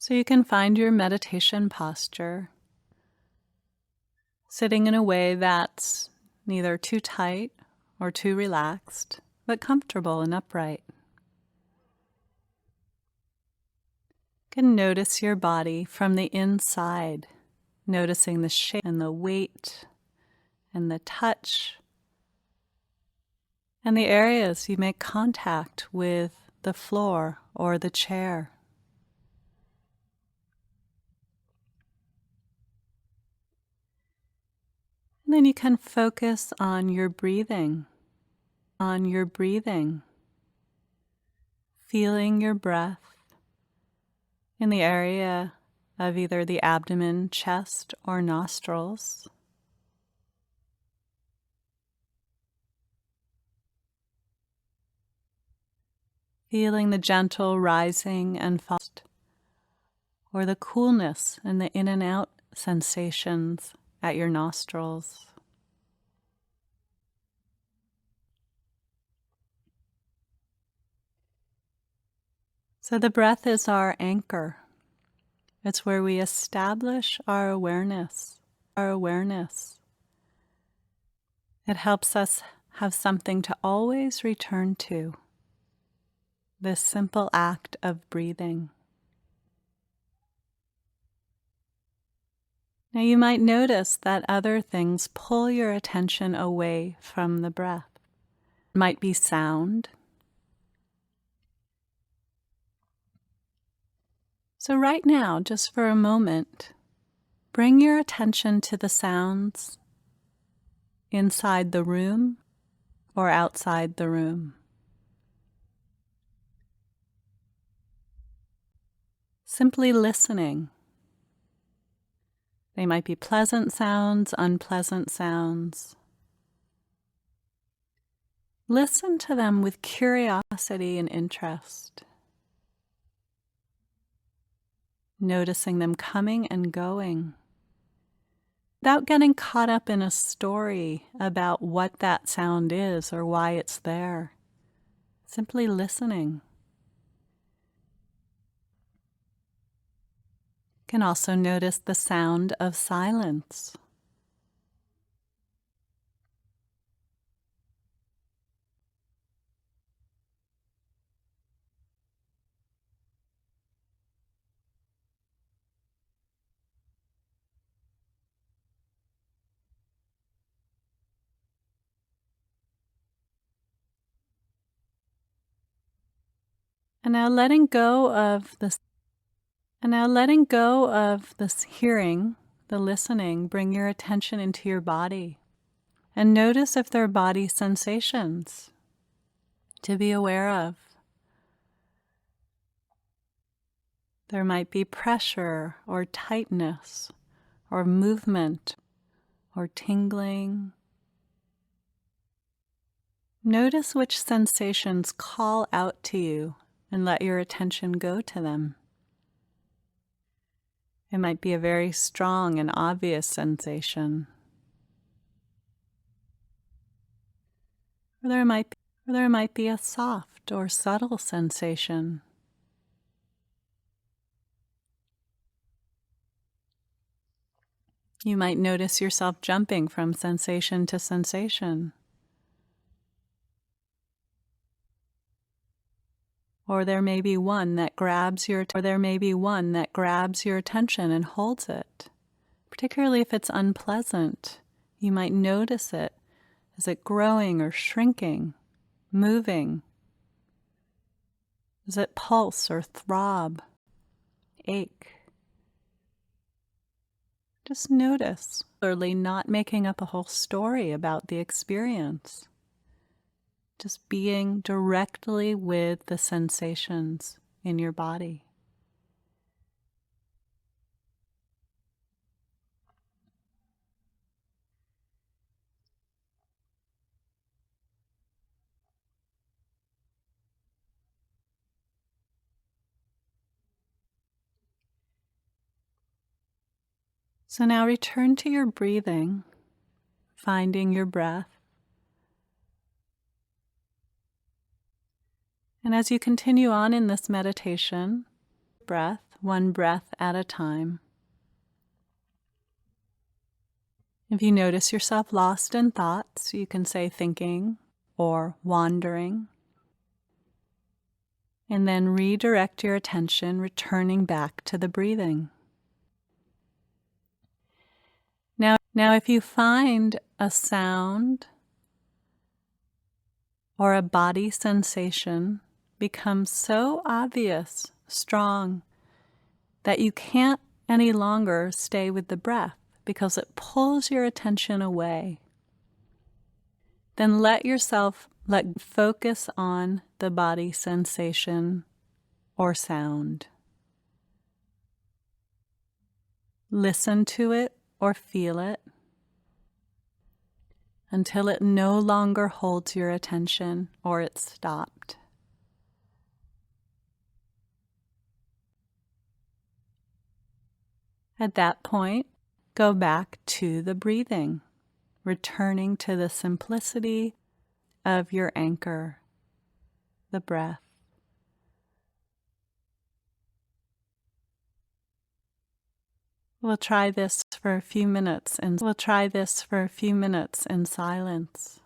So you can find your meditation posture, sitting in a way that's neither too tight or too relaxed, but comfortable and upright. You can notice your body from the inside, noticing the shape and the weight and the touch and the areas you make contact with the floor or the chair. And then you can focus on your breathing, feeling your breath in the area of either the abdomen, chest, or nostrils. Feeling the gentle rising and fall, or the coolness and the in and out sensations at your nostrils. So the breath is our anchor. It's where we establish our awareness. It helps us have something to always return to, this simple act of breathing. Now you might notice that other things pull your attention away from the breath. It might be sound. So right now, just for a moment, bring your attention to the sounds inside the room or outside the room. Simply listening. They might be pleasant sounds, unpleasant sounds. Listen to them with curiosity and interest, noticing them coming and going, without getting caught up in a story about what that sound is or why it's there. Simply listening. You can also notice the sound of silence. And now letting go of this hearing, the listening, bring your attention into your body and notice if there are body sensations to be aware of. There might be pressure or tightness or movement or tingling. Notice which sensations call out to you and let your attention go to them. It might be a very strong and obvious sensation. Or there might be a soft or subtle sensation. You might notice yourself jumping from sensation to sensation. Or there may be one that grabs your attention and holds it. Particularly if it's unpleasant, you might notice it. Is it growing or shrinking, moving? Does it pulse or throb, ache? Just notice, clearly not making up a whole story about the experience. Just being directly with the sensations in your body. So now return to your breathing, finding your breath. And as you continue on in this meditation, breath one breath at a time. If you notice yourself lost in thoughts, you can say thinking or wandering, and then redirect your attention, returning back to the breathing. Now, if you find a sound or a body sensation becomes so obvious, strong, that you can't any longer stay with the breath because it pulls your attention away, then let focus on the body sensation or sound. Listen to it or feel it until it no longer holds your attention or it's stopped. At that point, go back to the breathing, returning to the simplicity of your anchor, the breath. We'll try this for a few minutes in silence.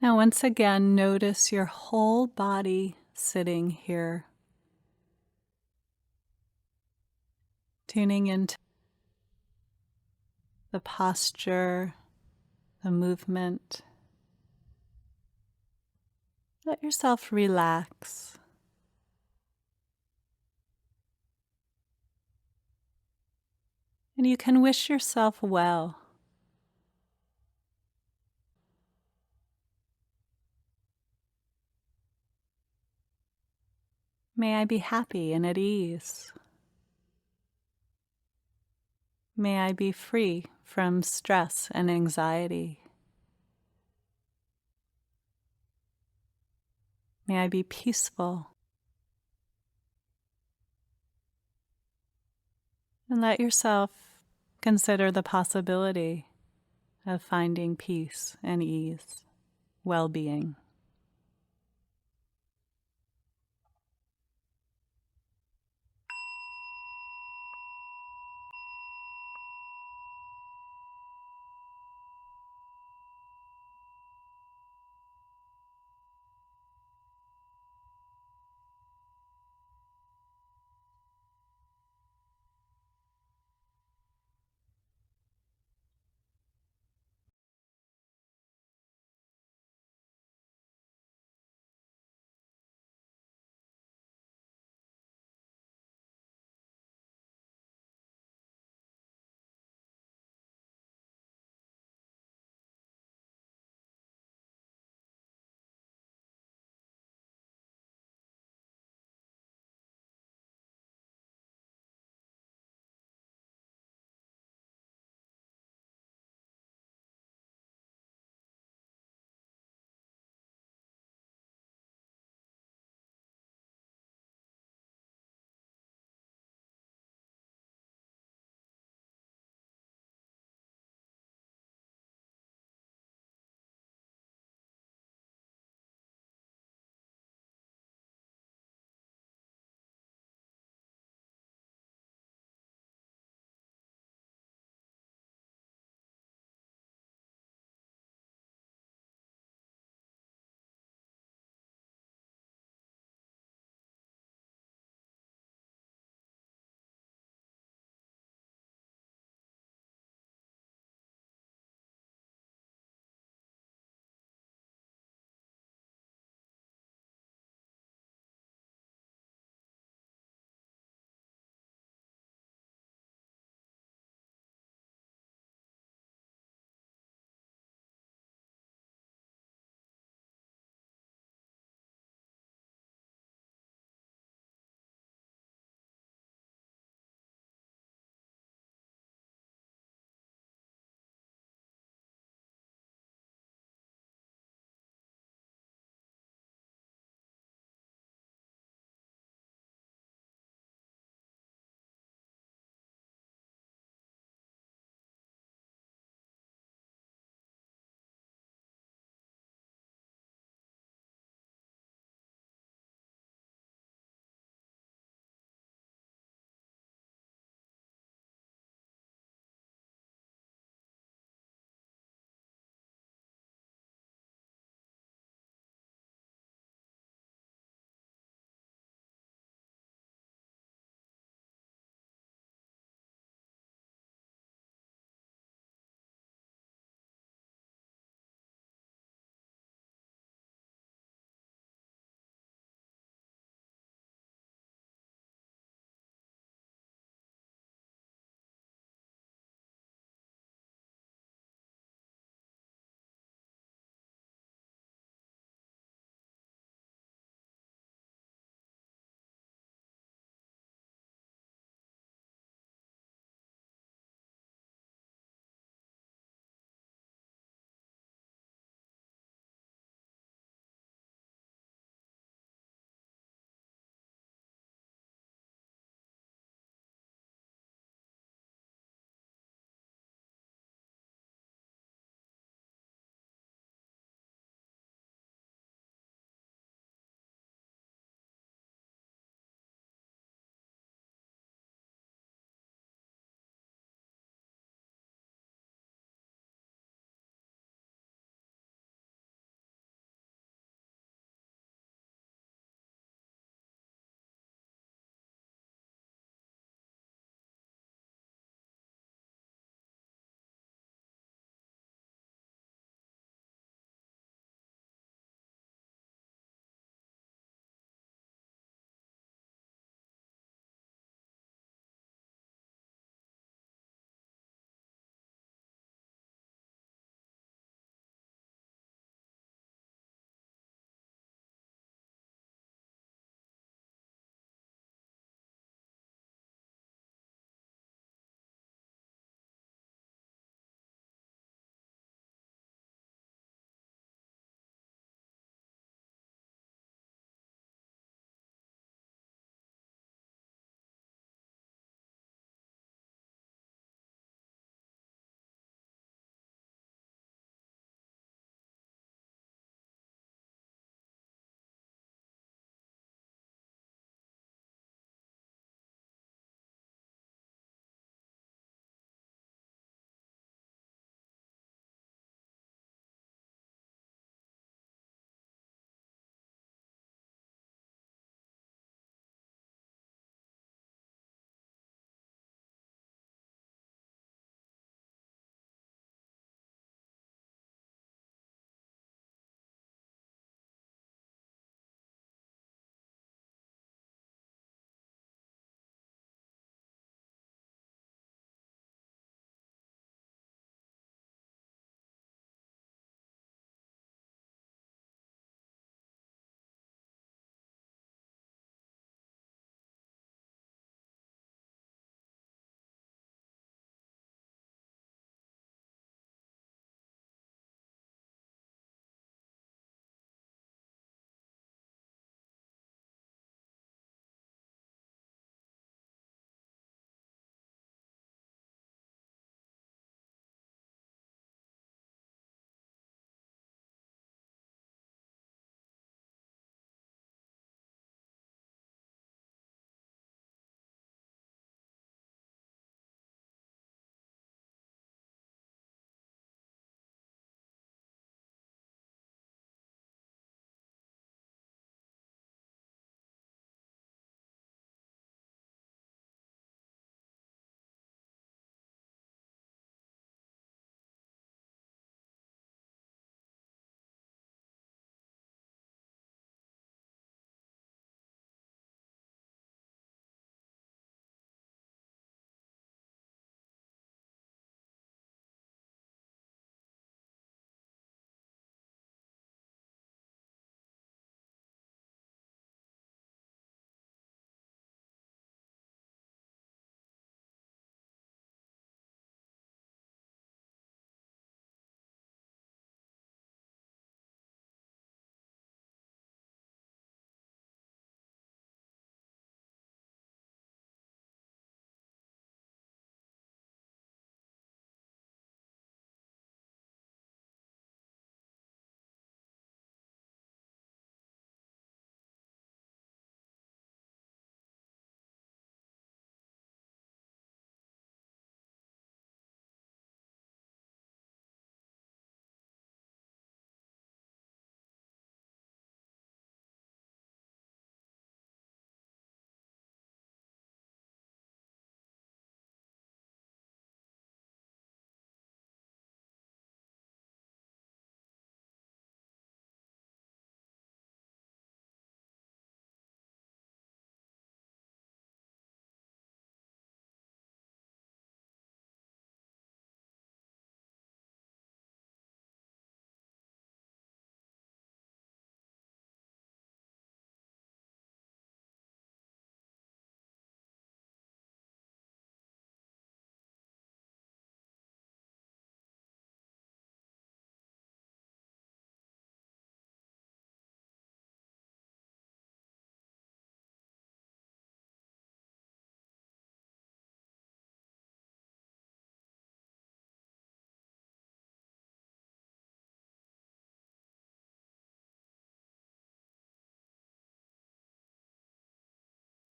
Now, once again, notice your whole body sitting here, tuning into the posture, the movement. Let yourself relax. And you can wish yourself well. May I be happy and at ease. May I be free from stress and anxiety. May I be peaceful. And let yourself consider the possibility of finding peace and ease, well-being.